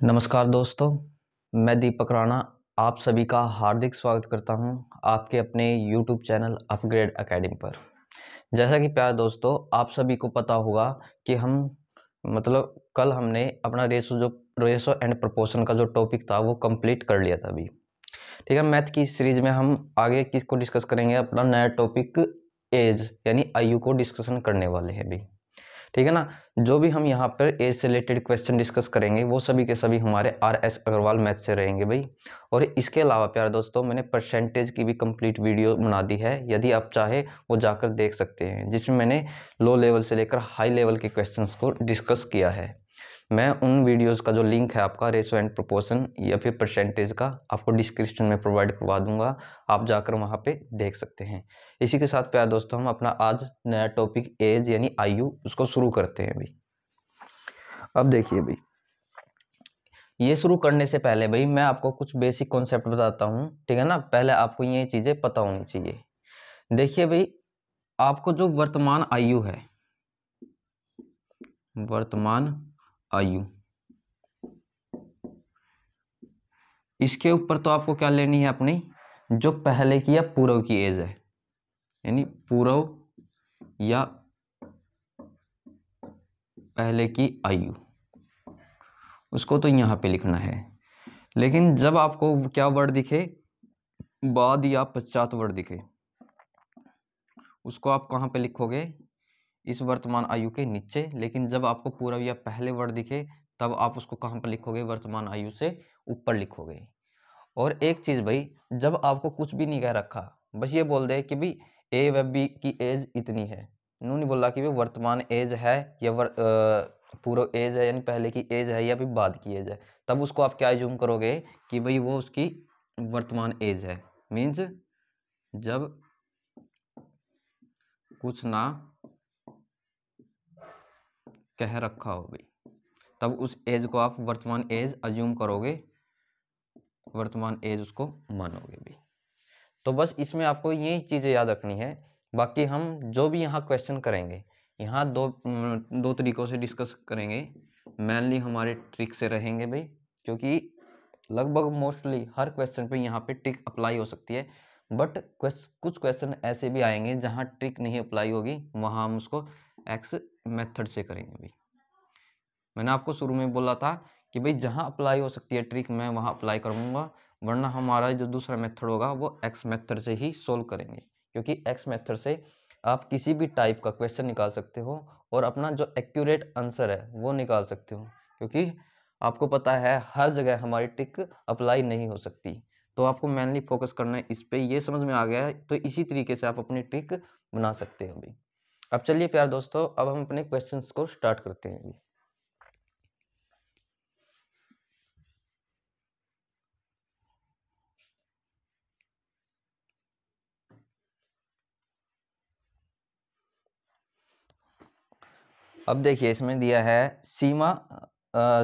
नमस्कार दोस्तों, मैं दीपक राणा आप सभी का हार्दिक स्वागत करता हूं आपके अपने YouTube चैनल अपग्रेड एकेडमी पर। जैसा कि प्यारे दोस्तों, आप सभी को पता होगा कि हम कल हमने अपना रेशो एंड प्रोपोर्शन का जो टॉपिक था वो कंप्लीट कर लिया था अभी। ठीक है, मैथ की सीरीज में हम आगे किसको डिस्कस करेंगे, अपना नया टॉपिक एज यानी आयु को डिस्कशन करने वाले हैं अभी। ठीक है ना। जो भी हम यहाँ पर एज से रिलेटेड क्वेश्चन डिस्कस करेंगे वो सभी के सभी हमारे RS अग्रवाल मैथ से रहेंगे भाई। और इसके अलावा प्यारे दोस्तों, मैंने परसेंटेज की भी कंप्लीट वीडियो बना दी है, यदि आप चाहे वो जाकर देख सकते हैं, जिसमें मैंने लो लेवल से लेकर हाई लेवल के क्वेश्चंस को डिस्कस किया है। मैं उन वीडियोस का जो लिंक है आपका रेशो एंड प्रोपोर्शन या फिर परसेंटेज का, आपको डिस्क्रिप्शन में प्रोवाइड करवा दूंगा, आप जाकर वहां पे देख सकते हैं। इसी के साथ प्यारे दोस्तों, हम अपना आज नया टॉपिक एज यानी आयु उसको शुरू करते हैं भाई। अब देखिए भाई, ये शुरू करने से पहले भाई मैं आपको कुछ बेसिक कॉन्सेप्ट बताता हूँ। ठीक है ना, पहले आपको ये चीजें पता होनी चाहिए। देखिए भाई, आपको जो वर्तमान आयु है, वर्तमान आयु, इसके ऊपर तो आपको क्या लेनी है, अपनी जो पहले की या पूर्व की एज है, यानी पूर्व या पहले की आयु, उसको तो यहां पे लिखना है। लेकिन जब आपको क्या वर्ड दिखे, बाद या पश्चात वर्ड दिखे, उसको आप कहां पे लिखोगे, इस वर्तमान आयु के नीचे। लेकिन जब आपको पूर्व या पहले वर्ड दिखे तब आप उसको कहां पर लिखोगे, वर्तमान आयु से ऊपर लिखोगे। और एक चीज भाई, जब आपको कुछ भी नहीं कह रखा, बस ये बोल दे कि भाई ए व बी की एज इतनी है, नो नहीं बोला कि भाई वर्तमान एज है या पूर्व एज है यानी पहले की एज है या फिर बाद की एज है, तब उसको आप क्या एज्यूम करोगे कि भाई वो उसकी वर्तमान एज है। मीन्स जब कुछ ना कह रखा हो भाई, तब उस एज को आप वर्तमान एज अज्यूम करोगे, वर्तमान एज उसको मानोगे भी। तो बस इसमें आपको यही चीजें याद रखनी है। बाकी हम जो भी यहाँ क्वेश्चन करेंगे, यहाँ दो तरीकों से डिस्कस करेंगे। मेनली हमारे ट्रिक से रहेंगे भाई, क्योंकि लगभग मोस्टली हर क्वेश्चन पे यहाँ पे ट्रिक अप्लाई हो सकती है। बट कुछ क्वेश्चन ऐसे भी आएंगे जहाँ ट्रिक नहीं अप्लाई होगी, वहाँ हम उसको एक्स मेथड से करेंगे भाई। मैंने आपको शुरू में बोला था कि भाई जहां अप्लाई हो सकती है ट्रिक, मैं वहां अप्लाई करूंगा, वरना हमारा जो दूसरा मेथड होगा वो एक्स मेथड से ही सोल्व करेंगे। क्योंकि एक्स मेथड से आप किसी भी टाइप का क्वेश्चन निकाल सकते हो और अपना जो एक्यूरेट आंसर है वो निकाल सकते हो। क्योंकि आपको पता है हर जगह हमारी ट्रिक अप्लाई नहीं हो सकती, तो आपको मेनली फोकस करना है इस पे। ये समझ में आ गया है तो इसी तरीके से आप अपनी ट्रिक बना सकते हो अभी। अब चलिए प्यारे दोस्तों, अब हम अपने क्वेश्चंस को स्टार्ट करते हैं अभी। अब देखिए, इसमें दिया है सीमा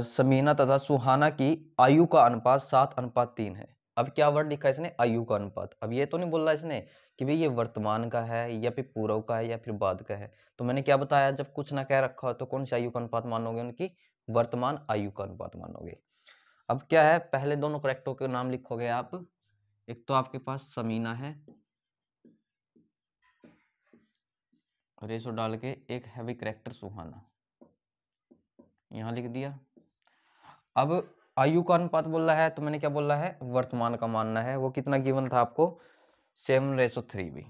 समीना तथा सुहाना की आयु का अनुपात 7:3 है। अब क्या वर्ड लिखा है इसने, आयु का अनुपात। अब ये तो नहीं बोल रहा इसने कि भाई ये वर्तमान का है या फिर पूर्व का है या फिर बाद का है। तो मैंने क्या बताया, जब कुछ ना कह रखा हो तो कौन सी आयु का अनुपात मानोगे, उनकी वर्तमान आयु का अनुपात मानोगे। अब क्या है, पहले दोनों करेक्टरों के नाम लिखोगे आप। एक तो आपके पास समीना है, रेशो डाल के, एक है भी करेक्टर सुहाना, यहां लिख दिया। अब आयु का अनुपात बोल रहा है तो मैंने क्या बोला है, वर्तमान का मानना है। वो कितना गिवन था आपको, 7:3 भी,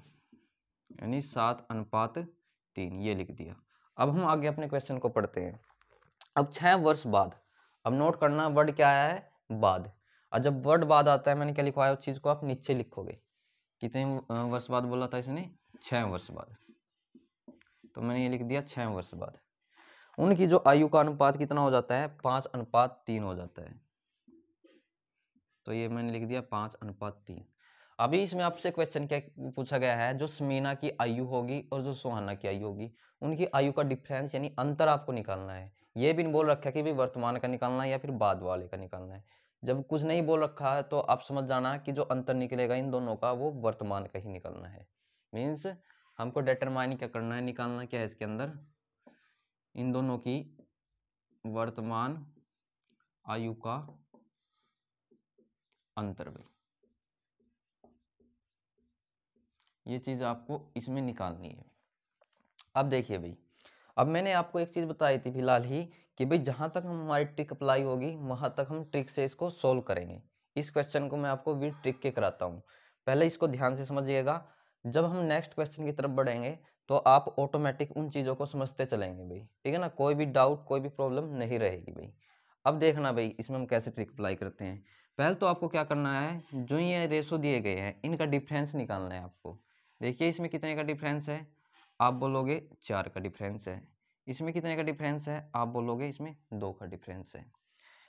यानी 7:3, ये लिख दिया। अब हम आगे अपने क्वेश्चन को पढ़ते हैं। अब 6 वर्ष बाद, अब नोट करना वर्ड क्या आया है, बाद। और जब वर्ड बाद आता है, मैंने क्या लिखवाया, उस चीज को आप नीचे लिखोगे। कितने वर्ष बाद बोला था इसने, 6 वर्ष बाद, तो मैंने ये लिख दिया 6 वर्ष बाद। उनकी जो आयु का अनुपात कितना हो जाता है, 5:3 हो जाता है। तो ये मैंने लिख दिया 5:3। अभी इसमें आपसे क्वेश्चन क्या पूछा गया है, जो समीना की आयु होगी और जो सुहाना की आयु होगी, उनकी आयु का डिफरेंस यानी अंतर आपको निकालना है। ये भी बोल रखा है कि भाई वर्तमान का निकालना है या फिर बाद वाले का निकालना है। जब कुछ नहीं बोल रखा है तो आप समझ जाना कि जो अंतर निकलेगा इन दोनों का, वो वर्तमान का ही निकालना है। मीन्स हमको डिटरमाइन क्या करना है, निकालना क्या है इसके अंदर, इन दोनों की वर्तमान आयु का अंतर भाई, ये चीज आपको इसमें निकालनी है। अब देखिए भाई, अब मैंने आपको एक चीज बताई थी फिलहाल ही कि भाई जहां तक हमारी ट्रिक अप्लाई होगी वहां तक हम ट्रिक से इसको सोल्व करेंगे। इस क्वेश्चन को मैं आपको विद ट्रिक के कराता हूं, पहले इसको ध्यान से समझिएगा। जब हम नेक्स्ट क्वेश्चन की तरफ बढ़ेंगे तो आप ऑटोमेटिक उन चीजों को समझते चलेंगे भाई, ठीक है ना, कोई भी डाउट कोई भी प्रॉब्लम नहीं रहेगी भाई। अब देखना भाई इसमें हम कैसे ट्रिक अप्लाई करते हैं। पहले तो आपको क्या करना है, जो ये रेशो दिए गए हैं इनका डिफरेंस निकालना है आपको। देखिए इसमें कितने का डिफरेंस है, आप बोलोगे 4 का डिफरेंस है। इसमें कितने का डिफरेंस है, आप बोलोगे इसमें 2 का डिफरेंस है।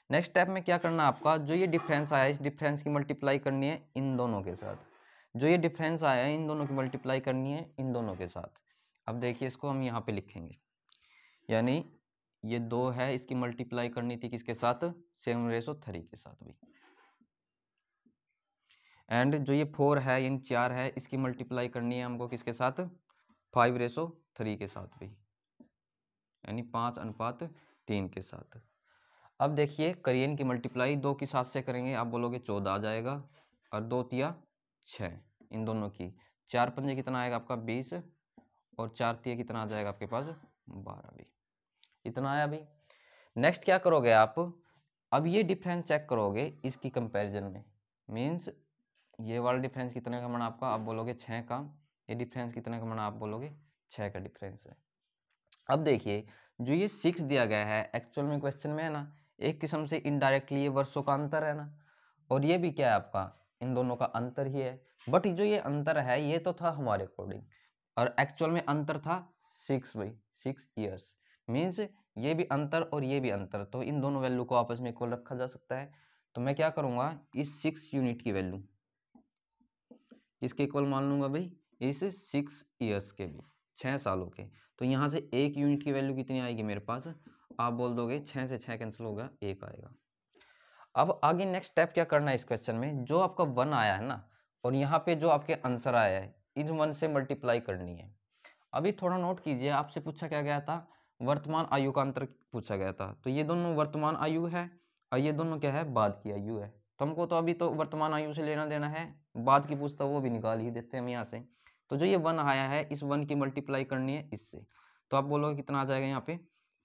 नेक्स्ट स्टेप में क्या करना है आपका, जो ये डिफरेंस आया है इस डिफरेंस की मल्टीप्लाई करनी है इन दोनों के साथ। जो ये डिफरेंस आया है इन दोनों की मल्टीप्लाई करनी है इन दोनों के साथ। अब देखिए इसको हम यहाँ पे लिखेंगे, यानी ये 2 है, इसकी मल्टीप्लाई करनी थी किसके साथ, 7/3 के साथ भी। एंड जो ये 4 है यानी 4 है, इसकी मल्टीप्लाई करनी है हमको किसके साथ, 5/3 के साथ भी, यानी 5:3 के साथ। अब देखिए करिए इनकी मल्टीप्लाई, 2 की 7 से करेंगे आप बोलोगे 14 आ जाएगा, और 2 तिया 6, इन दोनों की 4 पंजे कितना आएगा आपका 20, और 4 तिया कितना आ जाएगा आपके पास 12 भी, इतना आया भी। नेक्स्ट क्या करोगे आप, अब ये डिफरेंस चेक करोगे इसकी कंपैरिजन में, मीन्स ये वाला डिफरेंस कितने का बना आपका, आप बोलोगे 6 का, ये डिफरेंस कितने का बना, आप बोलोगे 6 का डिफरेंस है। अब देखिए जो ये 6 दिया गया है एक्चुअल में क्वेश्चन में है ना, एक किस्म से इनडायरेक्टली ये वर्षों का अंतर है ना, और ये भी क्या है आपका इन दोनों का अंतर ही है। बट जो ये अंतर है ये तो था हमारे अकॉर्डिंग, और एक्चुअल में अंतर था 6 भाई, 6 ईयर्स। मीन्स ये भी अंतर और ये भी अंतर, तो इन दोनों वैल्यू को आपस में इक्वल रखा जा सकता है। तो मैं क्या करूंगा, इस 6 यूनिट की वैल्यू इसके इक्वल मान लूंगा भाई, इस 6 ईयर्स के भी, 6 सालों के। तो यहाँ से 1 यूनिट की वैल्यू कितनी आएगी मेरे पास, आप बोल दोगे 6 से 6 कैंसिल होगा, 1 आएगा। अब आगे नेक्स्ट स्टेप क्या करना है इस क्वेश्चन में, जो आपका 1 आया है ना, और यहाँ पे जो आपके आंसर आया है इन 1 से मल्टीप्लाई करनी है। अभी थोड़ा नोट कीजिए, आपसे पूछा क्या गया था, वर्तमान आयु का अंतर पूछा गया था। तो ये दोनों वर्तमान आयु है और ये दोनों क्या है, बाद की आयु है। तो हमको तो अभी तो वर्तमान आयु से लेना देना है, बाद की पूछता वो भी निकाल ही देते हैं हम यहाँ से। तो जो ये 1 आया है इस 1 की मल्टीप्लाई करनी है इससे, तो आप बोलोगे कितना आ जाएगा यहाँ पे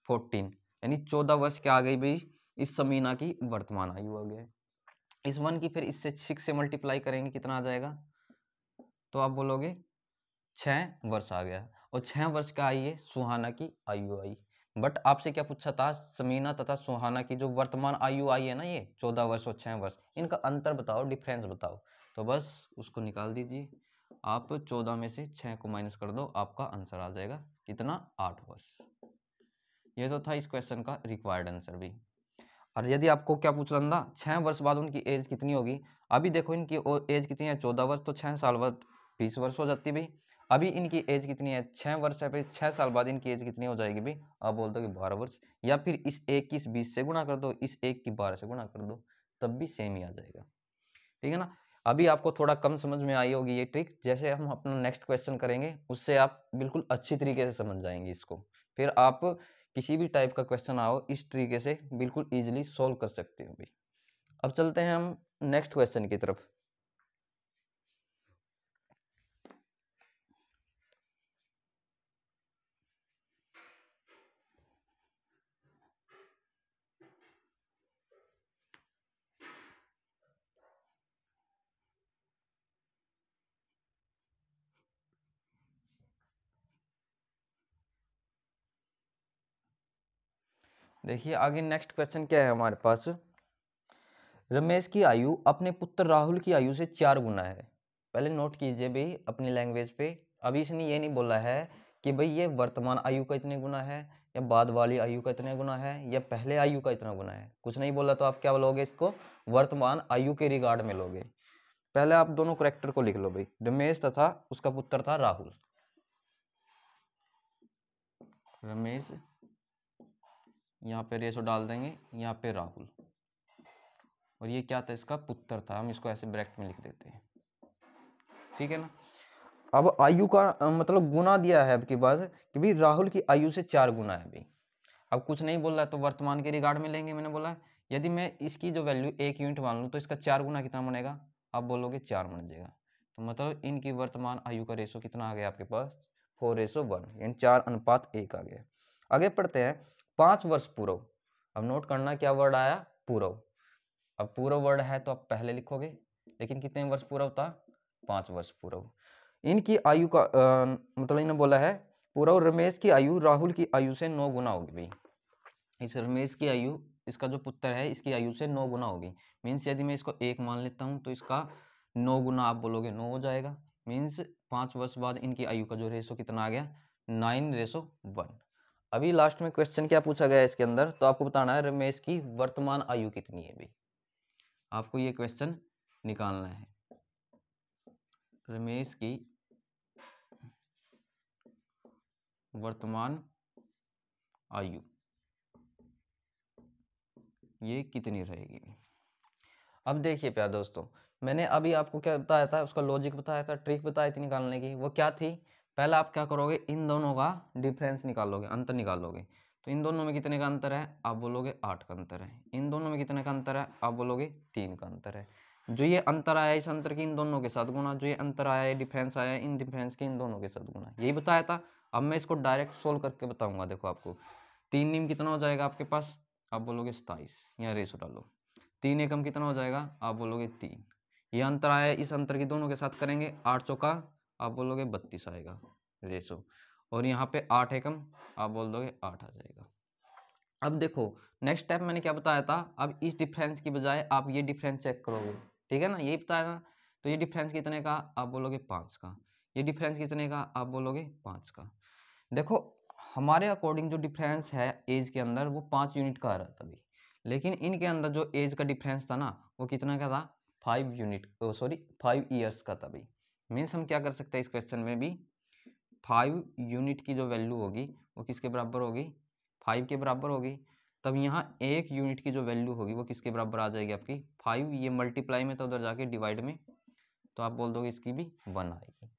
14, यानी 14 वर्ष क्या आ गई भाई, इस समीना की वर्तमान आयु आ गया। इस 1 की फिर इससे 6 से मल्टीप्लाई करेंगे कितना आ जाएगा, तो आप बोलोगे 6 वर्ष आ गया, और 6 वर्ष का आई है सुहाना की आयु आई। बट आपसे क्या पूछा था, समीना तथा सुहाना की जो वर्तमान आयु आई है ना, ये 14 वर्ष और 6 वर्ष, इनका अंतर बताओ, डिफरेंस बताओ। तो बस उसको निकाल दीजिए आप, 14 में से 6 को माइनस कर दो, आपका आंसर आ जाएगा कितना, 8 वर्ष। ये तो था इस क्वेश्चन का रिक्वायर्ड आंसर भी। और यदि आपको क्या पूछ रहा था 6 वर्ष बाद उनकी एज कितनी होगी, अभी देखो इनकी एज कितनी है 14 वर्ष, तो 6 साल बाद 20 वर्ष हो जाती भाई। अभी इनकी एज कितनी है 6 वर्ष है भाई, 6 साल बाद इनकी एज कितनी हो जाएगी भाई, आप बोल दो कि 12 वर्ष, या फिर इस 1 की इस 20 से गुणा कर दो, इस 1 की 12 से गुणा कर दो, तब भी सेम ही आ जाएगा, ठीक है ना। अभी आपको थोड़ा कम समझ में आई होगी ये ट्रिक, जैसे हम अपना नेक्स्ट क्वेश्चन करेंगे उससे आप बिल्कुल अच्छी तरीके से समझ जाएंगे इसको, फिर आप किसी भी टाइप का क्वेश्चन आओ इस तरीके से बिल्कुल इजीली सॉल्व कर सकते हो भाई। अब चलते हैं हम नेक्स्ट क्वेश्चन की तरफ। देखिए आगे नेक्स्ट क्वेश्चन क्या है हमारे पास, रमेश की आयु अपने पुत्र राहुल की आयु से 4 गुना है। पहले नोट कीजिए भाई अपनी लैंग्वेज पे, अभी इसने ये नहीं बोला है कि भाई ये वर्तमान आयु का इतने गुना है, या बाद वाली आयु का इतने गुना है, या पहले आयु का इतना गुना है, कुछ नहीं बोला। तो आप क्या लोगे इसको, वर्तमान आयु के रिगार्ड में लोगे। पहले आप दोनों करेक्टर को लिख लो भाई, रमेश तथा उसका पुत्र था राहुल। रमेश यहाँ पे रेशो डाल देंगे, यहाँ पे राहुल, और ये क्या था इसका पुत्र था, हम इसको ऐसे ब्रैकेट में लिख देते हैं, ठीक है ना। अब आयु का मतलब गुना दिया है आपके पास कि भाई राहुल की आयु से 4 गुना है भाई। अब कुछ नहीं बोल रहा है तो वर्तमान के रिगार्ड में लेंगे, मैंने बोला यदि मैं इसकी जो वैल्यू 1 यूनिट मान लूँ तो इसका 4 गुना कितना बनेगा, आप बोलोगे 4 बन जाएगा। तो मतलब इनकी वर्तमान आयु का रेशो कितना आ गया आपके पास, 4:1, यानी 4:1 आ गया। आगे पढ़ते हैं 5 वर्ष पूर्व। अब नोट करना क्या वर्ड आया, पूर्व। अब पूर्व वर्ड है तो आप पहले लिखोगे, लेकिन कितने वर्ष पूर्व था, 5 वर्ष पूर्व। इनकी आयु का मतलब इन्होंने बोला है पूर्व रमेश की आयु राहुल की आयु से 9 गुना होगी भाई। इस रमेश की आयु, इसका जो पुत्र है इसकी आयु से 9 गुना होगी। मीन्स यदि मैं इसको 1 मान लेता हूं तो इसका 9 गुना आप बोलोगे 9 हो जाएगा। मीन्स 5 वर्ष बाद इनकी आयु का जो रेशो कितना आ गया, 9:1। अभी लास्ट में क्वेश्चन क्या पूछा गया है इसके अंदर, तो आपको बताना है रमेश की वर्तमान आयु कितनी है भाई। आपको ये क्वेश्चन निकालना है, रमेश की वर्तमान आयु ये कितनी रहेगी। अब देखिए प्यारे दोस्तों, मैंने अभी आपको क्या बताया था, उसका लॉजिक बताया था, ट्रिक बताई थी निकालने की। वो क्या थी, पहले आप क्या करोगे, इन दोनों का डिफरेंस निकालोगे, अंतर निकालोगे। तो इन दोनों में कितने का अंतर है, आप बोलोगे 8 का अंतर है। इन दोनों में कितने का अंतर है, आप बोलोगे 3 का अंतर है। जो ये अंतर आया इस अंतर की इन दोनों के साथ गुना, जो ये अंतर आया है डिफरेंस आया इन डिफरेंस के इन दोनों के साथ गुना, यही बताया था। अब मैं इसको डायरेक्ट सोल्व करके बताऊंगा। देखो आपको 3 नीम कितना हो जाएगा आपके पास, आप बोलोगे 27, यहाँ रेशो डालो। 3 एकम कितना हो जाएगा, आप बोलोगे 3। ये अंतर आया, इस अंतर की दोनों के साथ करेंगे, 8 चौका आप बोलोगे 32 आएगा रेशो। और यहाँ पे 8 एकम आप बोल दोगे 8 आ जाएगा। अब देखो नेक्स्ट स्टेप मैंने क्या बताया था, अब इस डिफरेंस की बजाय आप ये डिफरेंस चेक करोगे, ठीक है ना, यही बताया था। तो ये डिफरेंस कितने का, आप बोलोगे 5 का। ये डिफरेंस कितने का, आप बोलोगे 5 का। देखो हमारे अकॉर्डिंग जो डिफरेंस है एज के अंदर वो 5 यूनिट का आ रहा था अभी, लेकिन इनके अंदर जो एज का डिफरेंस था ना वो कितना का था, 5 यूनिट, सॉरी 5 ईयर्स का था भाई। मीन्स हम क्या कर सकते हैं इस क्वेश्चन में भी, 5 यूनिट की जो वैल्यू होगी वो किसके बराबर होगी, 5 के बराबर होगी। तब यहाँ 1 यूनिट की जो वैल्यू होगी वो किसके बराबर आ जाएगी आपकी, 5। ये मल्टीप्लाई में तो उधर जाके डिवाइड में, तो आप बोल दोगे इसकी भी 1 आएगी।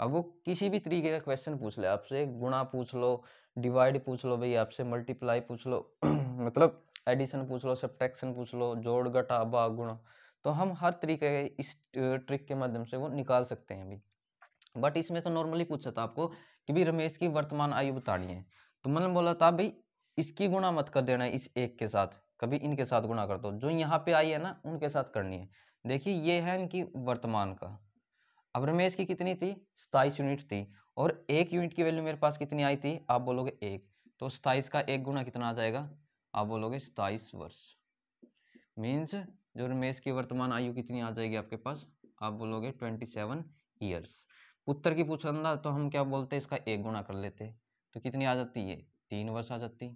अब वो किसी भी तरीके का क्वेश्चन पूछ ले आपसे, गुणा पूछ लो, डिवाइड पूछ लो भाई आपसे, मल्टीप्लाई पूछ लो मतलब एडिशन पूछ लो, सब्ट्रैक्शन पूछ लो, जोड़ घटा भाग गुणा, तो हम हर तरीके के इस ट्रिक के माध्यम से वो निकाल सकते हैं भाई। बट इसमें तो नॉर्मली पूछा था आपको कि भाई रमेश की वर्तमान आयु बतानी है, तो मैंने बोला था भाई इसकी गुणा मत कर देना इस एक के साथ, कभी इनके साथ गुणा कर दो, जो यहाँ पे आई है ना उनके साथ करनी है। देखिए ये है इनकी वर्तमान का। अब रमेश की कितनी थी, 27 यूनिट थी, और 1 यूनिट की वैल्यू मेरे पास कितनी आई थी, आप बोलोगे 1। तो 27 का 1 गुना कितना आ जाएगा, आप बोलोगे 27 वर्ष। मीन्स जो रमेश की वर्तमान आयु कितनी आ जाएगी आपके पास, आप बोलोगे 27 ईयर्स। पुत्र की पूछना तो हम क्या बोलते इसका 1 गुना कर लेते, तो कितनी आ जाती है, 3 वर्ष आ जाती।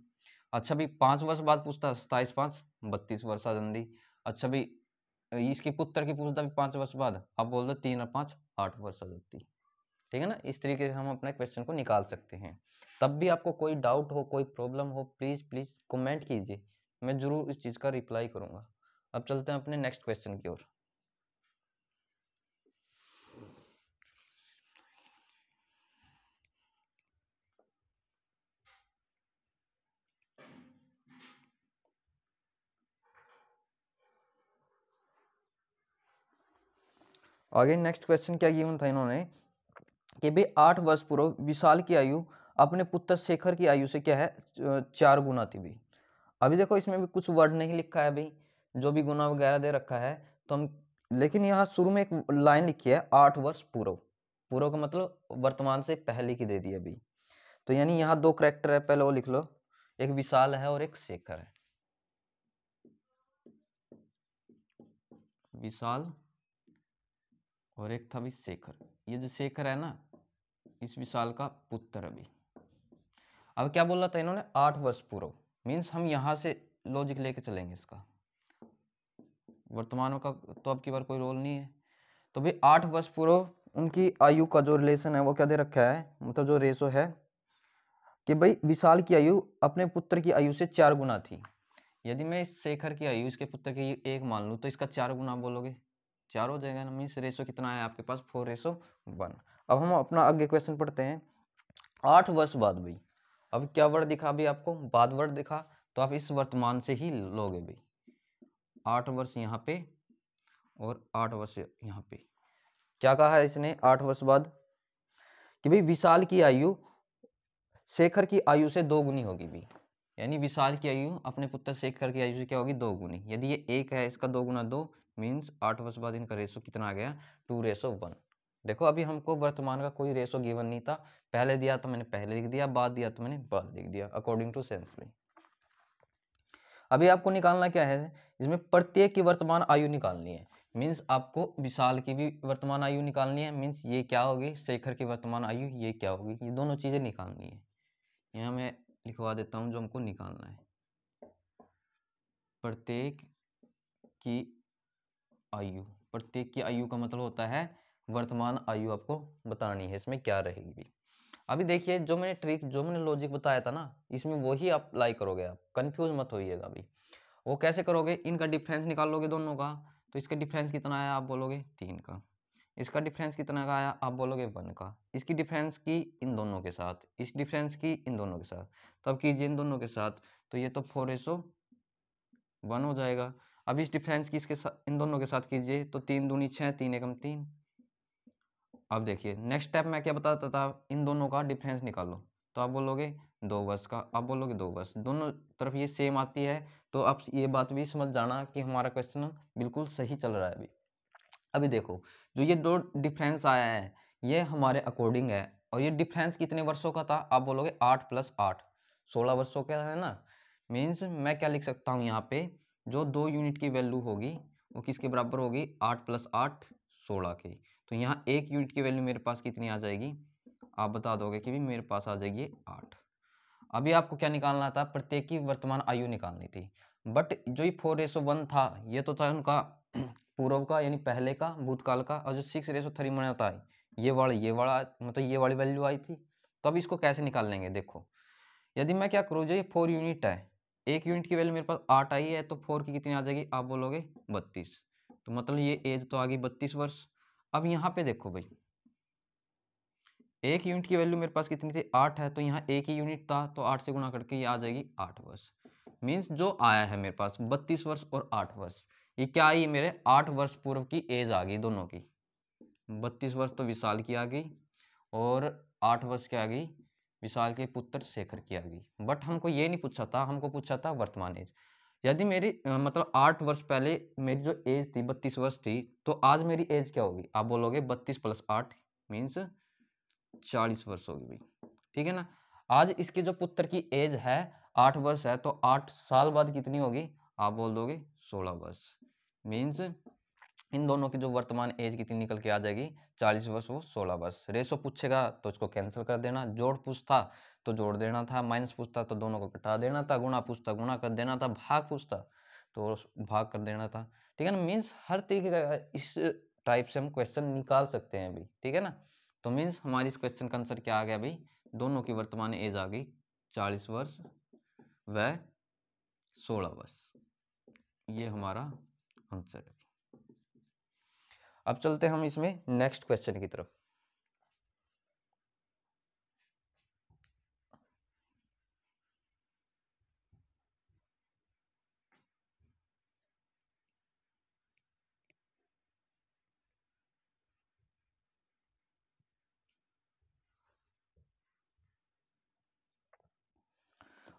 अच्छा भी 5 वर्ष बाद पूछता, 27 5 32 वर्ष आ जाती। अच्छा भी इसकी पुत्र की पूछता भी 5 वर्ष बाद, आप बोल दो 3 और 5 8 वर्ष आ जाती। ठीक है ना, इस तरीके से हम अपने क्वेश्चन को निकाल सकते हैं। तब भी आपको कोई डाउट हो, कोई प्रॉब्लम हो, प्लीज प्लीज कमेंट कीजिए, मैं जरूर इस चीज का रिप्लाई करूंगा। अब चलते हैं अपने नेक्स्ट क्वेश्चन की ओर। आगे नेक्स्ट क्वेश्चन क्या गिवन था इन्होंने कि भाई 8 वर्ष पूर्व विशाल की आयु अपने पुत्र शेखर की आयु से क्या है 4 गुना थी भाई। अभी देखो इसमें भी कुछ वर्ड नहीं लिखा है भाई, जो भी गुना वगैरह दे रखा है तो हम, लेकिन यहाँ शुरू में एक लाइन लिखी है 8 वर्ष पूर्व। पूर्व का मतलब वर्तमान से पहले की दे दी अभी। तो यानी यहाँ 2 करेक्टर है, पहले वो लिख लो, एक विशाल है और एक शेखर है। विशाल और एक था भी शेखर। ये जो शेखर है ना इस विशाल का पुत्र अभी। अब क्या बोला था इन्होंने 8 वर्ष पूर्व, मीन्स हम यहां से लॉजिक लेके चलेंगे इसका। वर्तमान का तो अब की बार कोई रोल नहीं है, तो भाई 8 वर्ष पूर्व उनकी आयु का जो रिलेशन है वो क्या दे रखा है, मतलब जो रेशो है कि भाई विशाल की आयु अपने पुत्र की आयु से 4 गुना थी। यदि मैं इस शेखर की आयु इसके पुत्र की 1 मान लूं तो इसका 4 गुना बोलोगे 4 हो जाएगा ना। मीन्स रेशो कितना है आपके पास 4:1। अब हम अपना आगे क्वेश्चन पढ़ते हैं। 8 वर्ष बाद भाई, अब क्या वर्ड दिखा भी आपको, बाद वर्ड दिखा, तो आप इस वर्तमान से ही लोगे भाई। 8 वर्ष यहाँ पे और 8 वर्ष यहाँ पे। क्या कहा है इसने 8 वर्ष बाद कि भाई विशाल की आयु शेखर की आयु से 2 गुनी होगी भी, यानी विशाल की आयु अपने पुत्र शेखर की आयु से क्या होगी 2 गुनी। यदि ये 1 है, इसका 2 गुना 2 मीन्स 8 वर्ष बाद इनका रेशो कितना आ गया 2:1। देखो अभी हमको वर्तमान का कोई रेशो गिवन नहीं था, पहले दिया तो मैंने पहले लिख दिया, बाद दिया तो मैंने बाद लिख दिया अकॉर्डिंग टू सेंसली। अभी आपको निकालना क्या है, इसमें प्रत्येक की वर्तमान आयु निकालनी है। मीन्स आपको विशाल की भी वर्तमान आयु निकालनी है, मीन्स ये क्या होगी शेखर की वर्तमान आयु ये क्या होगी, ये दोनों चीजें निकालनी है। यहाँ मैं लिखवा देता हूं जो हमको निकालना है। प्रत्येक की आयु, प्रत्येक की आयु का मतलब होता है वर्तमान आयु आपको बतानी है, इसमें क्या रहेगी। अभी देखिए जो मैंने ट्रिक जो मैंने लॉजिक बताया था ना, इसमें वही आप अप्लाई करोगे, आप कंफ्यूज मत होइएगा। अभी वो कैसे करोगे, इनका डिफरेंस निकाल लोगे दोनों का, तो इसका डिफरेंस कितना आया आप बोलोगे 3 का, इसका डिफरेंस कितना का आया आप बोलोगे 1 का, इसकी डिफरेंस की इन दोनों के साथ, इस डिफरेंस की इन दोनों के साथ, तब कीजिए इन दोनों के साथ, तो ये तो 4:1 हो जाएगा। अब इस डिफरेंस की इसके साथ इन दोनों के साथ कीजिए तो 3 दूनी 6, 3 एकम 3। अब देखिए नेक्स्ट स्टेप मैं क्या बताता था, इन दोनों का डिफरेंस निकालो, तो आप बोलोगे 2 वर्ष का, आप बोलोगे 2 वर्ष, दोनों तरफ ये सेम आती है, तो आप ये बात भी समझ जाना कि हमारा क्वेश्चन बिल्कुल सही चल रहा है। अभी देखो जो ये 2 डिफरेंस आया है ये हमारे अकॉर्डिंग है, और ये डिफरेंस कितने वर्षों का था आप बोलोगे 8 + 8 16 वर्षों का है ना। मीन्स मैं क्या लिख सकता हूँ यहाँ पे, जो 2 यूनिट की वैल्यू होगी वो किसके बराबर होगी 8 + 8 16 की। तो यहाँ 1 यूनिट की वैल्यू मेरे पास कितनी आ जाएगी, आप बता दोगे कि भी मेरे पास आ जाएगी 8। अभी आपको क्या निकालना था, प्रत्येक की वर्तमान आयु निकालनी थी, बट जो ये 4:1 था ये तो था उनका पूर्व का यानी पहले का भूतकाल का, और जो 6:3 में होता है ये वाला मतलब ये वाली वैल्यू आई थी। तो अब इसको कैसे निकाल लेंगे, देखो यदि मैं क्या करूँ, जो ये 4 यूनिट है, 1 यूनिट की वैल्यू मेरे पास 8 आई है, तो 4 की कितनी आ जाएगी आप बोलोगे 32, तो मतलब ये एज तो आ गई 32 वर्ष। अब यहाँ पे देखो भाई 1 यूनिट की वैल्यू मेरे पास कितनी थी 8 है, तो यहाँ 1 ही यूनिट था, तो 8 से गुणा करके ये आ जाएगी 8 वर्ष। मीन्स जो आया है मेरे पास 32 वर्ष और 8 वर्ष, ये क्या आई मेरे 8 वर्ष पूर्व की एज आ गई दोनों की। 32 वर्ष तो विशाल की आ गई और 8 वर्ष की आ गई विशाल के पुत्र शेखर की आ गई। बट हमको ये नहीं पूछा था, हमको पूछा था वर्तमान एज। यदि मेरी मतलब 8 वर्ष पहले मेरी जो एज थी 32 वर्ष थी, तो आज मेरी एज क्या होगी आप बोलोगे 32 + 8 मीन्स 40 वर्ष होगी भाई, ठीक है ना। आज इसके जो पुत्र की एज है 8 वर्ष है, तो 8 साल बाद कितनी होगी आप बोल दोगे 16 वर्ष। मीन्स इन दोनों की जो वर्तमान एज कितनी निकल के आ जाएगी 40 वर्ष वो 16 वर्ष। रेशो पूछेगा तो इसको कैंसिल कर देना, जोड़ पूछता तो जोड़ देना था, माइनस पूछता तो दोनों को घटा देना था, गुणा पूछता गुणा कर देना था, भाग पूछता तो भाग कर देना था, ठीक है ना। मीन्स हर तरीके का इस टाइप से हम क्वेश्चन निकाल सकते हैं अभी, ठीक है ना। तो मीन्स हमारी इस क्वेश्चन का आंसर क्या आ गया भाई, दोनों की वर्तमान एज आ गई 40 वर्ष व 16 वर्ष, ये हमारा आंसर है। अब चलते हम इसमें नेक्स्ट क्वेश्चन की तरफ।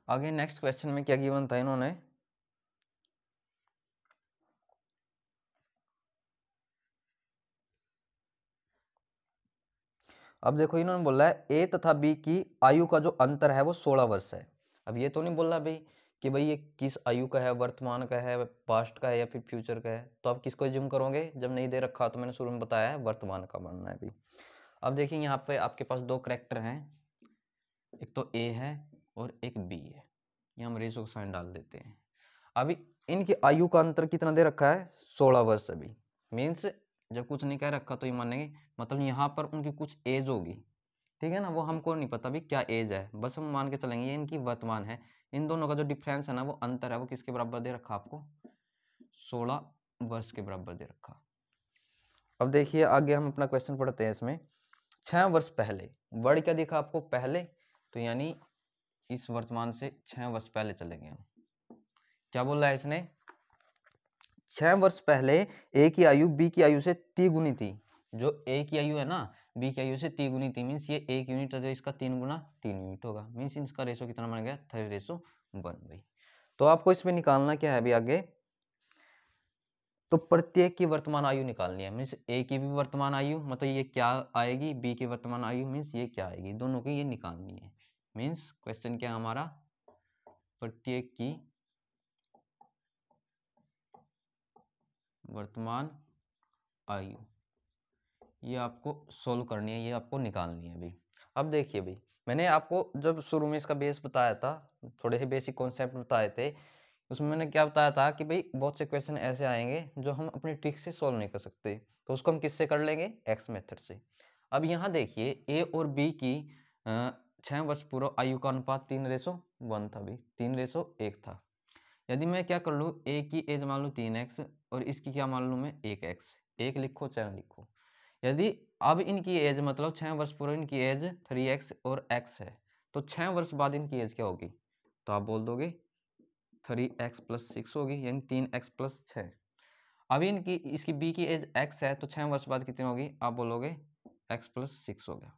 आगे नेक्स्ट क्वेश्चन में क्या गिवन था इन्होंने, अब देखो इन्होंने बोला है ए तथा बी की आयु का जो अंतर है वो 16 वर्ष है। अब ये तो नहीं बोल रहा भाई कि भाई ये किस आयु का है, वर्तमान का है, पास्ट का है या फिर फ्यूचर का है, तो आप किसको एज्यूम करोगे, जब नहीं दे रखा तो मैंने शुरू में बताया है वर्तमान का बनना है भाई। अब देखिए यहाँ पे आपके पास 2 करैक्टर हैं, एक तो ए है और एक बी है, ये हम रेशो का साइन डाल देते हैं। अभी इनकी आयु का अंतर कितना दे रखा है 16 वर्ष। अभी मीन्स जब कुछ नहीं कह रखा तो ये मानेंगे मतलब यहाँ पर उनकी कुछ एज होगी, ठीक है ना, वो हमको नहीं पता भी क्या एज है, बस हम मान के चलेंगे ये इनकी वर्तमान है। इन दोनों का जो डिफरेंस है ना वो अंतर है, वो किसके बराबर दे रखा आपको 16 वर्ष के बराबर दे रखा। अब देखिए आगे हम अपना क्वेश्चन पढ़ते हैं। इसमें 6 वर्ष पहले, वर्ड क्या दिखा आपको पहले, तो यानी इस वर्तमान से 6 वर्ष पहले चलेंगे हम। क्या बोल रहा है इसने 6 वर्ष पहले ए की आयु बी की आयु से 3 गुनी थी। जो ए की आयु है ना बी की आयु से 3 गुनी थी, मीन्स ये 1 यूनिट है तो इसका 3 गुना 3 यूनिट होगा, मीन्स इसका रेशो कितना बन गया 3:1 भाई। तो आपको इसमें निकालना क्या है अभी आगे, तो प्रत्येक की वर्तमान आयु निकालनी है, मीन्स ए की भी वर्तमान आयु मतलब ये क्या आएगी, बी की वर्तमान आयु मीन्स ये क्या आएगी, दोनों की ये निकालनी है। मीन्स क्वेश्चन क्या हमारा, प्रत्येक की वर्तमान आयु ये आपको सोल्व करनी है, ये आपको निकालनी है भाई। अब देखिए भाई, मैंने आपको जब शुरू में इसका बेस बताया था, थोड़े से बेसिक कॉन्सेप्ट बताए थे, उसमें मैंने क्या बताया था कि भाई बहुत से क्वेश्चन ऐसे आएंगे जो हम अपनी ट्रिक से सोल्व नहीं कर सकते, तो उसको हम किससे कर लेंगे, एक्स मेथड से। अब यहाँ देखिए ए और बी की 6 वर्ष पूर्व आयु का अनुपात 3:1 था भाई, 3:1 था। यदि मैं क्या कर लूँ, ए की एज मान लूँ 3x और इसकी क्या मान लूँ मैं 1x, एक लिखो चाहे लिखो। यदि अब इनकी एज मतलब 6 वर्ष पूर्व इनकी एज 3x और x है, तो 6 वर्ष बाद इनकी एज क्या होगी, तो आप बोल दोगे 3x + 6 होगी, यानी 3x + 6। अभी इनकी इसकी b की एज x है, तो 6 वर्ष बाद कितनी होगी, आप बोलोगे x + 6 हो गया।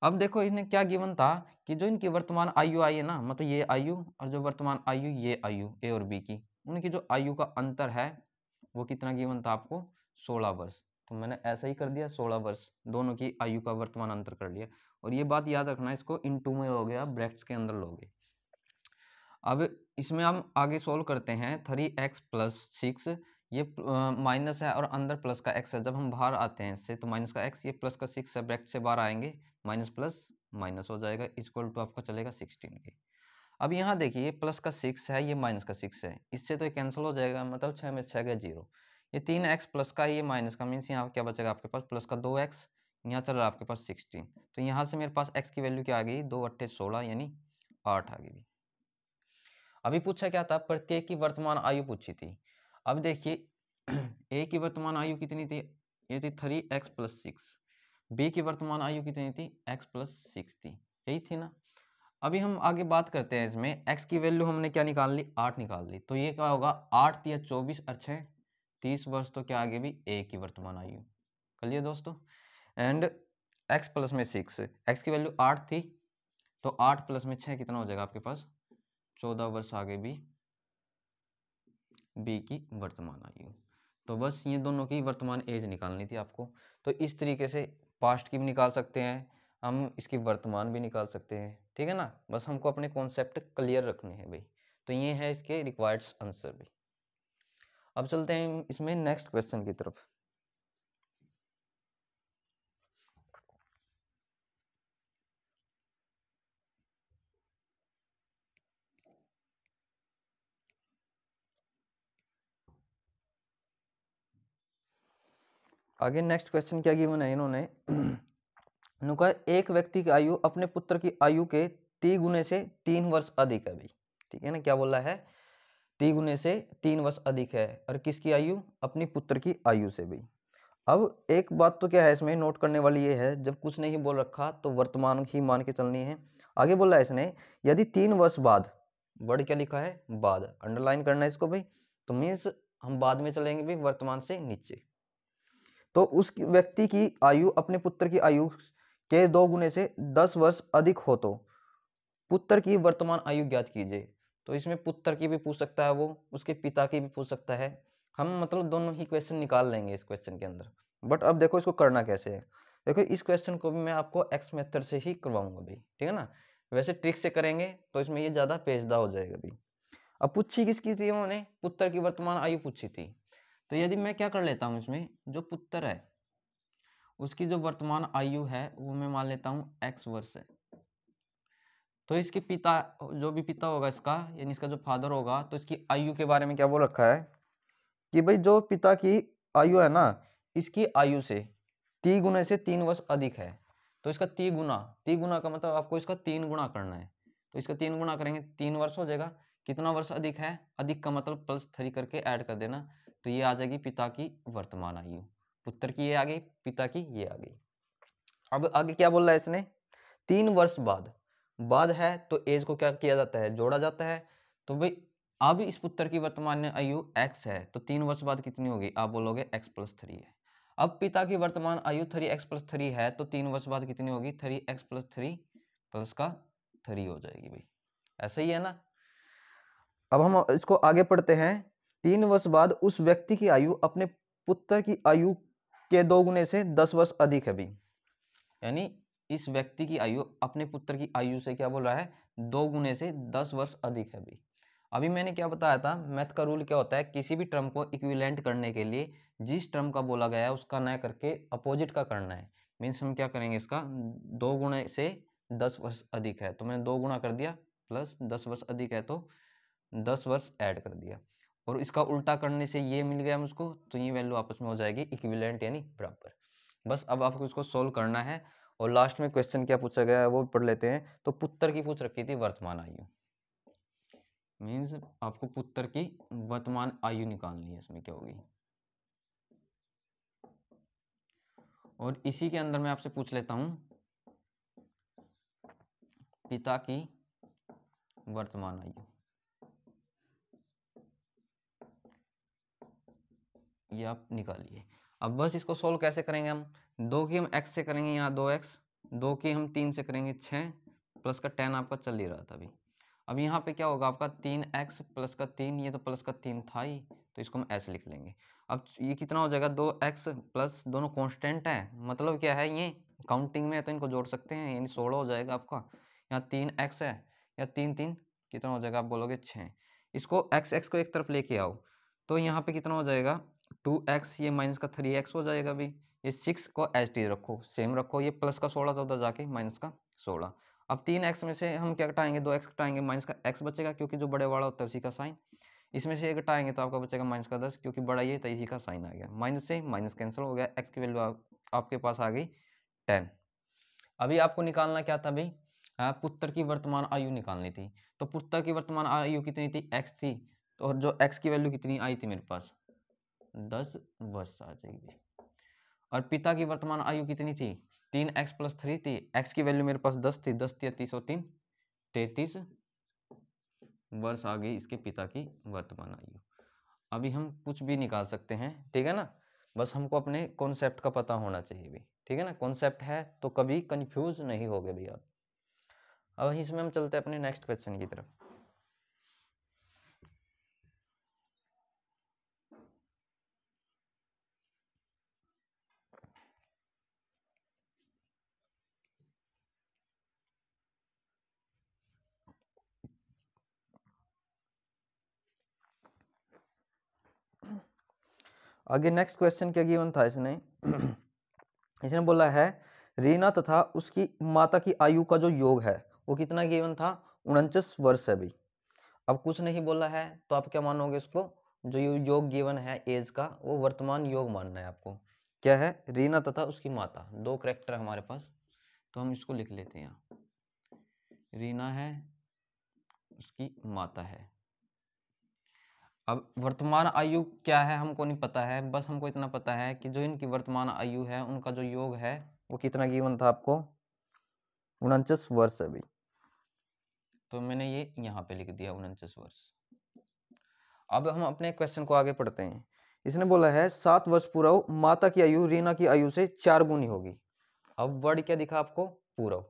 अब देखो इन्हें क्या गिवन था कि जो इनकी वर्तमान आयु आई है ना, मतलब ये आयु और जो वर्तमान आयु ये आयु ए और बी की, उनकी जो आयु का अंतर है वो कितना गिवन था आपको, 16 वर्ष। तो मैंने ऐसा ही कर दिया, 16 वर्ष दोनों की आयु का वर्तमान अंतर कर लिया। और ये बात याद रखना, इसको इनटू में लोगे आप, ब्रैकेट्स के अंदर लोगे। अब इसमें हम आगे सोल्व करते हैं, 3x + 6 ये माइनस है और अंदर प्लस का x है, जब हम बाहर आते हैं इससे तो माइनस का x, ये प्लस का 6 है, ब्रैकेट से बाहर आएंगे माइनस प्लस माइनस हो जाएगा, इक्वल टू आपका चलेगा 16 के। अब यहाँ देखिए ये प्लस का 6 है, ये माइनस का 6 है, इससे तो ये कैंसिल हो जाएगा, मतलब 6 में 6 गया 0। ये 3x प्लस का ये माइनस का, मीन्स यहाँ क्या बचेगा आपके पास, प्लस का 2x, यहाँ चल रहा है आपके पास 16, तो यहाँ से मेरे पास x की वैल्यू क्या आ गई, 2 × 8 = 16 यानी 8 आ गई। अभी पूछा क्या था, प्रत्येक की वर्तमान आयु पूछी थी। अब देखिए ए की वर्तमान आयु कितनी थी, ये थी 3x + 6, बी की वर्तमान आयु कितनी थी, x + 6 थी, यही थी ना। अभी हम आगे बात करते हैं, इसमें x की वैल्यू हमने क्या निकाल ली, 8 निकाल ली, तो ये क्या होगा 8 × 24 और 6 30 वर्ष, तो क्या आगे भी ए की वर्तमान आयु कर लिए दोस्तों। एंड x प्लस में 6, x की वैल्यू 8 थी, तो 8 प्लस में 6 कितना हो जाएगा आपके पास, 14 वर्ष आगे भी बी की वर्तमान आयु। तो बस ये दोनों की वर्तमान एज निकालनी थी आपको। तो इस तरीके से पास्ट की भी निकाल सकते हैं हम, इसकी वर्तमान भी निकाल सकते हैं, ठीक है ना। बस हमको अपने कॉन्सेप्ट क्लियर रखने हैं भाई। तो ये है इसके रिक्वायर्ड आंसर भाई। अब चलते हैं इसमें नेक्स्ट क्वेश्चन की तरफ। आगे नेक्स्ट क्वेश्चन क्या गिवन है इन्होंने उनका, एक व्यक्ति की आयु अपने पुत्र की आयु के 3 गुने से 3 वर्ष अधिक है भाई, ठीक है ना। क्या बोला है, 3 गुने से 3 वर्ष अधिक है, और किसकी आयु, अपनी पुत्र की आयु से भाई। अब एक बात तो क्या है इसमें नोट करने वाली ये है, जब कुछ नहीं बोल रखा तो वर्तमान ही मान के चलनी है। आगे बोला है इसने, यदि 3 वर्ष बाद, वर्ड क्या लिखा है, बाद, अंडरलाइन करना है इसको भाई, तो मीन्स हम बाद में चलेंगे भाई वर्तमान से नीचे। तो उस व्यक्ति की आयु अपने पुत्र की आयु के 2 गुने से 10 वर्ष अधिक हो तो पुत्र की वर्तमान आयु ज्ञात कीजिए। तो इसमें पुत्र की भी पूछ सकता है वो, उसके पिता की भी पूछ सकता है, हम मतलब दोनों ही क्वेश्चन निकाल लेंगे इस क्वेश्चन के अंदर। बट अब देखो इसको करना कैसे है। देखो इस क्वेश्चन को भी मैं आपको एक्स मेथड से ही करवाऊंगा भाई, ठीक है ना। वैसे ट्रिक से करेंगे तो इसमें ये ज्यादा पेचदा हो जाएगा भाई। अब पूछी किसकी थी उन्होंने, पुत्र की वर्तमान आयु पूछी थी। तो यदि मैं क्या कर लेता हूँ, इसमें जो पुत्र है उसकी जो वर्तमान आयु है वो मैं मान लेता हूँ x वर्ष है। तो इसके पिता, जो भी पिता होगा इसका, यानी इसका जो फादर होगा, तो इसकी आयु के बारे में क्या बोल रखा है कि भाई जो पिता की आयु है ना, इसकी आयु से 3 गुने से 3 वर्ष अधिक है। तो इसका 3 गुना, 3 गुना का मतलब आपको इसका 3 गुना करना है। तो इसका 3 गुना करेंगे 3 वर्ष हो जाएगा। कितना वर्ष अधिक है, अधिक का मतलब +3 करके ऐड कर देना, तो ये आ जाएगी पिता की वर्तमान आयु। पुत्र की ये आ गई, पिता की ये आ गई। अब आगे क्या बोल रहा है इसने, 3 वर्ष बाद, बाद है तो एज को क्या किया जाता है, जोड़ा जाता है। तो भाई अब इस पुत्र की वर्तमान आयु x है, तो 3 वर्ष बाद कितनी होगी? आप बोलोगे x + 3 है। अब पिता की वर्तमान आयु 3x + 3 है, तो 3 वर्ष बाद कितनी होगी? 3x + 3 प्लस का 3 हो जाएगी भाई, ऐसे ही है ना। अब हम इसको आगे पढ़ते हैं। 3 वर्ष बाद उस व्यक्ति की आयु अपने पुत्र की आयु के 2 गुने से 10 वर्ष अधिक है भाई, यानी इस व्यक्ति की आयु अपने पुत्र की आयु से क्या बोल रहा है? 2 गुने से 10 वर्ष अधिक है भाई। अभी मैंने क्या बताया था, मैथ का रूल क्या होता है, किसी भी टर्म को इक्विवेलेंट करने के लिए जिस टर्म का बोला गया है उसका ना करके अपोजिट का करना है। मीन्स हम क्या करेंगे, इसका 2 गुणे से 10 वर्ष अधिक है तो मैंने 2 गुणा कर दिया, प्लस 10 वर्ष अधिक है तो 10 वर्ष ऐड कर दिया, और इसका उल्टा करने से ये मिल गया मुझको, तो ये वैल्यू आपस में हो जाएगी इक्विवेलेंट यानी बराबर। बस अब आपको इसको सोल्व करना है, और लास्ट में क्वेश्चन क्या पूछा गया है वो पढ़ लेते हैं। तो पुत्र की पूछ रखी थी वर्तमान आयु, मीन्स आपको पुत्र की वर्तमान आयु निकालनी है, इसमें क्या होगी। और इसी के अंदर मैं आपसे पूछ लेता हूं पिता की वर्तमान आयु, ये आप निकालिए। अब बस इसको सोल्व कैसे करेंगे हम, 2 की हम x से करेंगे, यहाँ 2x, 2 की हम 3 से करेंगे 6, प्लस का 10 आपका चल ही रहा था अभी। अब यहाँ पे क्या होगा आपका 3x प्लस का 3, ये तो प्लस का 3 था ही, तो इसको हम ऐसे लिख लेंगे। अब ये कितना हो जाएगा, 2x प्लस, दोनों कांस्टेंट है, मतलब क्या है ये काउंटिंग में है तो इनको जोड़ सकते हैं, यानी 16 हो जाएगा आपका। यहाँ 3x है, या 3 3 कितना हो जाएगा, आप बोलोगे 6। इसको x को एक तरफ लेके आओ, तो यहाँ पे कितना हो जाएगा 2x, ये माइनस का 3x हो जाएगा भी। ये 6 को एच टी रखो, सेम रखो, ये प्लस का 16 था उधर जाके माइनस का 16। अब 3x में से हम क्या घटाएंगे, 2x घटाएंगे, माइनस का x बचेगा क्योंकि जो बड़े वाला होता है उसी का साइन। इसमें से ये घटाएंगे तो आपका बचेगा माइनस का 10, क्योंकि बड़ा ये तो इसी का साइन आ गया, माइनस से माइनस कैंसिल हो गया, x की वैल्यू आपके पास आ गई 10। अभी आपको निकालना क्या था भाई, पुत्र की वर्तमान आयु निकालनी थी। तो पुत्र की वर्तमान आयु कितनी थी, x थी, तो और जो x की वैल्यू कितनी आई थी मेरे पास 10 वर्ष आ जाएगी। और पिता की वर्तमान आयु कितनी थी, 3x + 3 थी, x की वैल्यू मेरे पास 10 थी, 10 × 30 = 3, 33 वर्ष आ गई इसके पिता की वर्तमान आयु। अभी हम कुछ भी निकाल सकते हैं, ठीक है ना, बस हमको अपने कॉन्सेप्ट का पता होना चाहिए भी, ठीक है ना, कॉन्सेप्ट है तो कभी कंफ्यूज नहीं होगे भैया। अब इसमें हम चलते हैं अपने नेक्स्ट क्वेश्चन की तरफ। आगे नेक्स्ट क्वेश्चन क्या गिवन था इसने इसने बोला है रीना तथा उसकी माता की आयु का जो योग है वो कितना गिवन था, 49 वर्ष है भाई। अब कुछ नहीं बोला है तो आप क्या मानोगे, इसको जो योग गिवन है एज का वो वर्तमान योग मानना है आपको। क्या है, रीना तथा उसकी माता, 2 कैरेक्टर हमारे पास, तो हम इसको लिख लेते हैं यहाँ, रीना है उसकी माता है। अब वर्तमान आयु क्या है हमको नहीं पता है, बस हमको इतना पता है कि जो इनकी वर्तमान आयु है उनका जो योग है वो कितना गिवन था आपको, 49 वर्ष है भाई। तो मैंने ये यहाँ पे लिख दिया 49 वर्ष। अब हम अपने क्वेश्चन को आगे पढ़ते हैं। इसने बोला है 7 वर्ष पूर्व माता की आयु रीना की आयु से 4 गुनी होगी। अब वर्ड क्या दिखा आपको, पूर्व,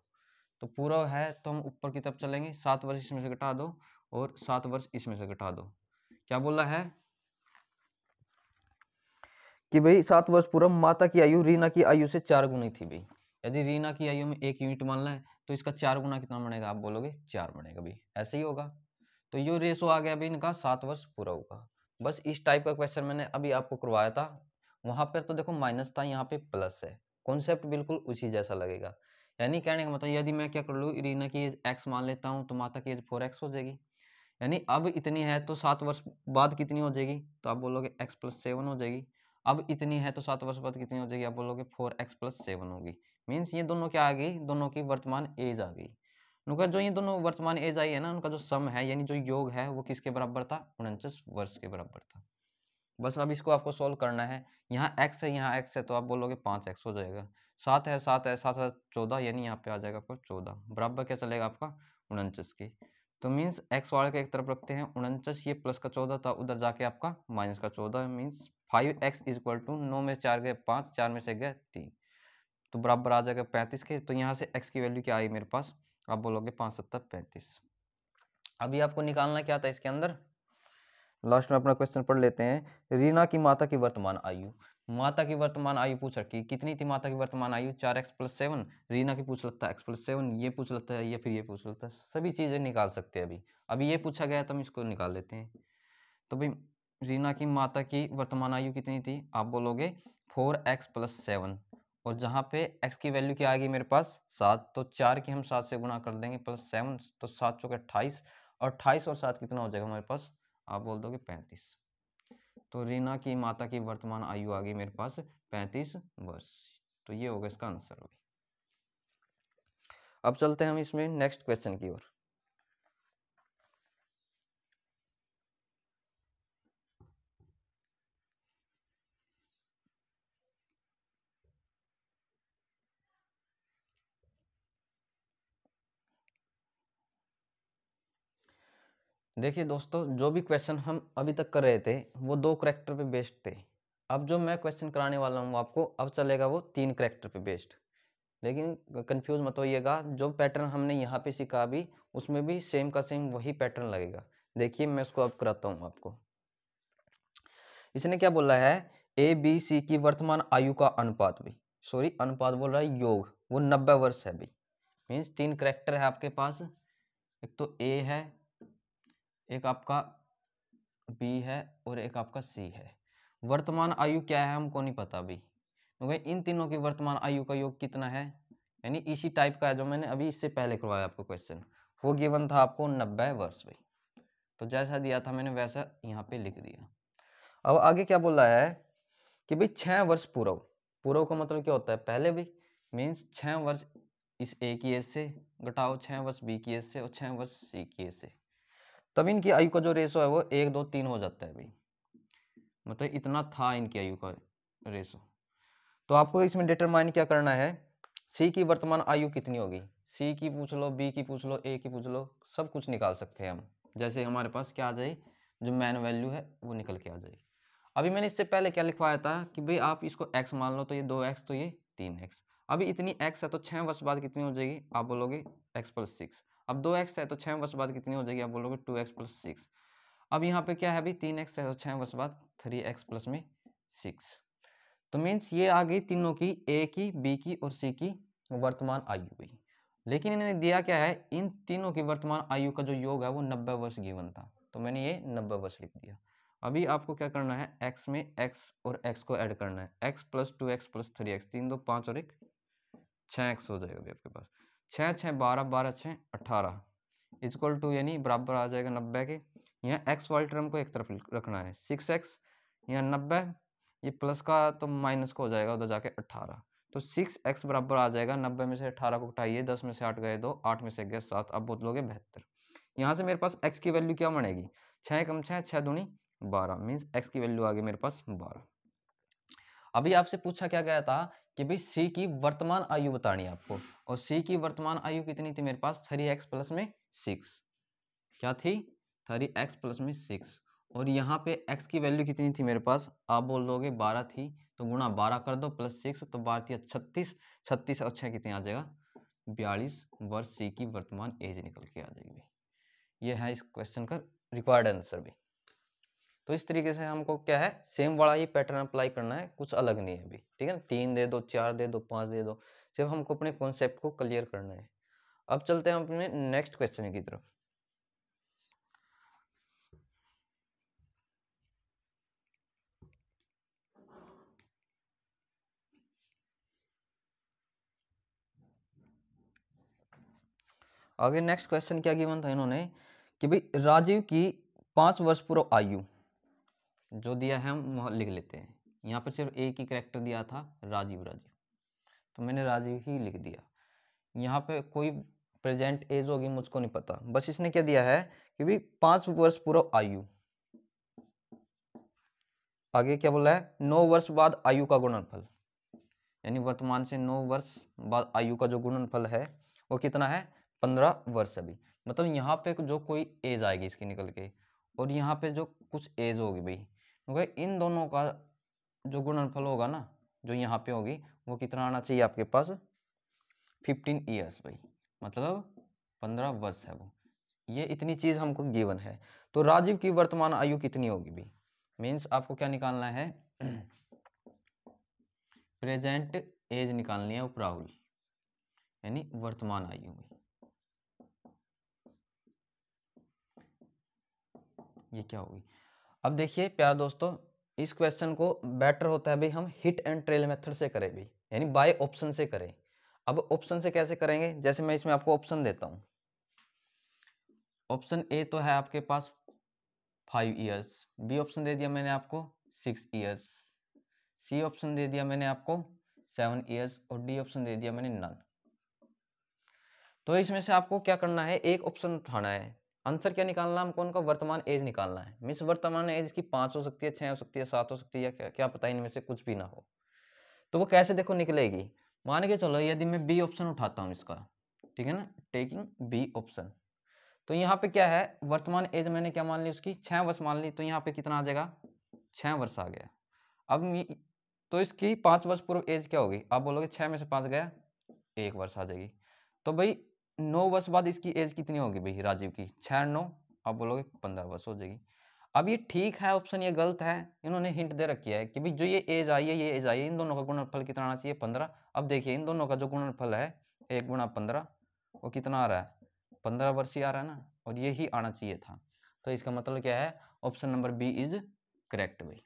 तो पूर्व है तो हम ऊपर की तरफ चलेंगे, 7 वर्ष इसमें से घटा दो और 7 वर्ष इसमें से घटा दो। क्या बोला है कि भाई 7 वर्ष पूर्व माता की आयु रीना की आयु से 4 गुनी थी भाई। यदि रीना की आयु में 1 यूनिट मानना है तो इसका 4 गुना कितना बनेगा, आप बोलोगे 4 बनेगा भाई, ऐसे ही होगा। तो ये रेशो आ गया भाई इनका 7 वर्ष पूरा होगा। बस इस टाइप का क्वेश्चन मैंने अभी आपको करवाया था, वहां पर तो देखो माइनस था, यहाँ पे प्लस है, कॉन्सेप्ट बिल्कुल उसी जैसा लगेगा। यानी कहने का मतलब यदि मैं क्या कर लूँ, रीना की एज x मान लेता हूँ तो माता की एज 4x हो जाएगी, यानी अब इतनी है तो 7 वर्ष बाद कितनी हो जाएगी, तो आप बोलोगे x + 7 हो जाएगी। अब इतनी है तो 7 वर्ष बाद कितनी हो जाएगी, आप बोलोगे 4x + 7 होगी। मीन्स ये दोनों क्या आ गई, दोनों की वर्तमान एज आ गई। उनका जो ये दोनों वर्तमान एज आई है ना, उनका जो सम है यानी जो योग है वो किसके बराबर था, 49 वर्ष के बराबर था। बस अब इसको आपको सोल्व करना है। यहाँ x है, यहाँ x है, तो आप बोलोगे 5x हो जाएगा। 7 है, 7 है, 7 7 14, यानी यहाँ पे आ जाएगा आपका 14, बराबर क्या चलेगा आपका 49 के। तो मीन्स एक्स वाले का एक तरफ रखते हैं 49, ये प्लस का 14 था, उधर जाके आपका माइनस का 14, मीन्स 5x इक्वल टू 9 में 4 गए 5, 4 में से गए 3, तो बराबर आ जाएगा 35 के। तो यहाँ से x की वैल्यू क्या आई मेरे पास, आप बोलोगे 5 7 35। अभी आपको निकालना क्या था इसके अंदर, लास्ट में अपना क्वेश्चन पढ़ लेते हैं। रीना की माता की वर्तमान आयु, माता की वर्तमान आयु पूछ रखी, कितनी थी माता की वर्तमान आयु, 4x + 7। रीना की पूछ लेता है x + 7, ये पूछ लेता है, या फिर ये पूछ लेता है, सभी चीजें निकाल सकते हैं। अभी ये पूछा गया तो हम इसको निकाल लेते हैं। तो भाई रीना की माता की वर्तमान आयु कितनी थी, आप बोलोगे 4x + 7, और जहाँ पे x की वैल्यू क्या आ गई मेरे पास 7, तो 4 की हम 7 से गुणा कर देंगे +7, तो 7 चौके 28, और 28 और 7 कितना हो जाएगा हमारे पास, आप बोल दोगे 35। तो रीना की माता की वर्तमान आयु आ गई मेरे पास 35 वर्ष। तो ये होगा इसका आंसर। अब चलते हैं हम इसमें नेक्स्ट क्वेश्चन की ओर। देखिए दोस्तों, जो भी क्वेश्चन हम अभी तक कर रहे थे वो 2 करैक्टर पे बेस्ड थे। अब जो मैं क्वेश्चन कराने वाला हूँ आपको, अब चलेगा वो 3 करैक्टर पे बेस्ड। लेकिन कंफ्यूज मत होइएगा, जो पैटर्न हमने यहाँ पे सीखा अभी, उसमें भी सेम का सेम वही पैटर्न लगेगा। देखिए मैं उसको अब कराता हूँ आपको। इसने क्या बोला है, ए बी सी की वर्तमान आयु का अनुपात, भी सॉरी अनुपात बोल रहा है, योग, वो 90 वर्ष है। भाई मीन्स 3 करैक्टर है आपके पास, एक तो ए है, एक आपका बी है, और एक आपका सी है। वर्तमान आयु क्या है हमको नहीं पता अभी, क्योंकि इन तीनों की वर्तमान आयु का योग कितना है, यानी इसी टाइप का है जो मैंने अभी इससे पहले करवाया आपको क्वेश्चन, वो गिवन था आपको 90 वर्ष। भाई तो जैसा दिया था मैंने वैसा यहाँ पे लिख दिया। अब आगे क्या बोल रहा है कि भाई 6 वर्ष पूर्व, पूर्व का मतलब क्या होता है, पहले। भी मीन्स 6 वर्ष इस ए की एज से घटाओ, 6 वर्ष बी की एज से, और 6 वर्ष सी की एज से, तब इनकी आयु का जो रेशो है वो 1 2 3 हो जाता है। भाई मतलब इतना था इनकी आयु का रेशो। तो आपको इसमें डिटरमाइन क्या करना है, सी की वर्तमान आयु कितनी होगी, सी की पूछ लो, बी की पूछ लो, ए की पूछ लो, सब कुछ निकाल सकते हैं हम, जैसे हमारे पास क्या आ जाए, जो मैन वैल्यू है वो निकल के आ जाएगी। अभी मैंने इससे पहले क्या लिखवाया था कि भाई आप इसको x मान लो, तो ये 2x, तो ये 3x। अभी इतनी x है तो 6 वर्ष बाद कितनी हो जाएगी, आप बोलोगे x + 6। अब 2x है तो 6 वर्ष बाद कितनी हो जाएगी, आप बोलोगे 2x + 6। अब यहाँ पे क्या है, अभी 3x है तो 6 वर्ष बाद 3x + में 6। तो मीन्स ये आ गई तीनों की, ए की, बी की और सी की वर्तमान आयु हुई। लेकिन इन्होंने दिया क्या है, इन तीनों की वर्तमान आयु का जो योग है वो 90 वर्ष गिवन था, तो मैंने ये 90 वर्ष लिख दिया। अभी आपको क्या करना है, x में x और x को ऐड करना है, x + 2x + 3x, 3 2 5 और 1 6x हो जाएगा अभी आपके पास। 6 6 12, 12 6 18 इक्वल टू, यानी बराबर आ जाएगा 90 के। यहाँ x वाले टर्म को एक तरफ रखना है, 6x, यहाँ 90, ये प्लस का तो माइनस का हो जाएगा उधर जाके 18, तो 6x बराबर आ जाएगा 90 में से 18 को घटाइए, 10 में से 8 गए 2, 8 में से गए 7, अब बोलोगे 72। यहाँ से मेरे पास x की वैल्यू क्या बनेगी, 6 कम 6 6 दूनी 12, मीन्स x की वैल्यू आ गई मेरे पास 12। अभी आपसे पूछा क्या गया था कि भाई c की वर्तमान आयु बतानी है आपको, और c की वर्तमान आयु कितनी थी मेरे पास, 3x + में 6, क्या थी, 3x + में 6, और यहाँ पे x की वैल्यू कितनी थी मेरे पास, आप बोल दोगे 12 थी, तो गुणा 12 कर दो +6, तो 12 36, 36 और 6 कितनी आ जाएगा, 42 वर्ष सी की वर्तमान एज निकल के आ जाएगी। ये है इस क्वेश्चन का रिक्वायर्ड आंसर भी। तो इस तरीके से हमको क्या है, सेम वाला ही पैटर्न अप्लाई करना है, कुछ अलग नहीं है अभी, ठीक है ना। 3 दे दो, 4 दे दो, 5 दे दो, सिर्फ हमको अपने कॉन्सेप्ट को क्लियर करना है। अब चलते हैं अपने नेक्स्ट क्वेश्चन की तरफ। आगे नेक्स्ट क्वेश्चन क्या गिवन था इन्होंने कि भाई राजीव की 5 वर्ष पूर्व आयु, जो दिया है हम लिख लेते हैं। यहाँ पर सिर्फ एक ही कैरेक्टर दिया था, राजीव, तो मैंने राजीव ही लिख दिया। यहाँ पे कोई प्रेजेंट एज होगी मुझको नहीं पता, बस इसने क्या दिया है कि भाई 5 वर्ष पूर्व आयु, आगे क्या बोला है, 9 वर्ष बाद आयु का गुणनफल, यानी वर्तमान से 9 वर्ष बाद आयु का जो गुणनफल है वो कितना है, 15 वर्ष। अभी मतलब यहाँ पे जो कोई एज आएगी इसकी निकल के, और यहाँ पे जो कुछ एज होगी भाई, क्योंकि इन दोनों का जो गुणनफल होगा ना, जो यहाँ पे होगी, वो कितना आना चाहिए आपके पास, 15 ईयर्स भाई, मतलब 15 वर्ष है वो। ये इतनी चीज हमको गिवन है। तो राजीव की वर्तमान आयु कितनी होगी भाई, मीन्स आपको क्या निकालना है, प्रेजेंट एज निकालनी है ऑफ राहुल, यानी वर्तमान आयु में। ये क्या होगी, अब देखिए प्यारे दोस्तों, इस क्वेश्चन को बेटर होता है भाई हम हिट एंड ट्रेल मेथड से करें भाई, यानी बाय ऑप्शन से करें। अब ऑप्शन से कैसे करेंगे, जैसे मैं इसमें आपको ऑप्शन देता हूं। ऑप्शन ए तो है आपके पास 5 ईयर्स, बी ऑप्शन दे दिया मैंने आपको 6 ईयर्स, सी ऑप्शन दे दिया मैंने आपको 7 ईयर्स, और डी ऑप्शन दे दिया मैंने नन। तो इसमें से आपको क्या करना है, एक ऑप्शन उठाना है। आंसर क्या निकालना है हमको, उनका वर्तमान एज निकालना है। मीन्स वर्तमान एज की 5 हो सकती है, 6 हो सकती है, 7 हो सकती है, या क्या पता इनमें से कुछ भी ना हो। तो वो कैसे देखो निकलेगी, मान के चलो यदि मैं बी ऑप्शन उठाता हूँ इसका, ठीक है ना, टेकिंग बी ऑप्शन, तो यहाँ पे क्या है, वर्तमान एज मैंने क्या मान ली उसकी 6 वर्ष मान ली, तो यहाँ पे कितना आ जाएगा, 6 वर्ष आ गया। अब तो इसकी 5 वर्ष पूर्व एज क्या होगी, आप बोलोगे 6 में से 5 गया, 1 वर्ष आ जाएगी। तो भाई 9 वर्ष बाद इसकी एज कितनी होगी भाई राजीव की, 6 9, आप बोलोगे 15 वर्ष हो जाएगी। अब ये ठीक है ऑप्शन, ये गलत है, इन्होंने हिंट दे रखी है कि भाई जो ये एज आई है, ये एज आई है, इन दोनों का गुणनफल कितना आना चाहिए, 15। अब देखिए इन दोनों का जो गुणनफल है 1 गुणा 15, वो कितना आ रहा है, 15 वर्ष ही आ रहा है ना, और ये ही आना चाहिए था। तो इसका मतलब क्या है, option number B is correct भाई।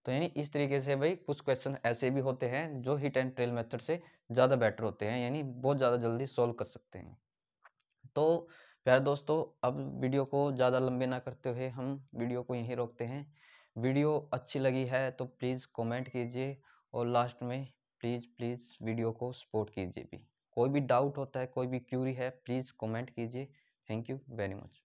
तो यानी इस तरीके से भाई कुछ क्वेश्चन ऐसे भी होते हैं जो हिट एंड ट्रेल मेथड से ज़्यादा बेटर होते हैं, यानी बहुत ज़्यादा जल्दी सॉल्व कर सकते हैं। तो प्यारे दोस्तों, अब वीडियो को ज़्यादा लंबे ना करते हुए हम वीडियो को यहीं रोकते हैं। वीडियो अच्छी लगी है तो प्लीज़ कमेंट कीजिए, और लास्ट में प्लीज़ वीडियो को सपोर्ट कीजिए भी। कोई भी डाउट होता है, कोई भी क्यूरी है, प्लीज़ कमेंट कीजिए। Thank you very much.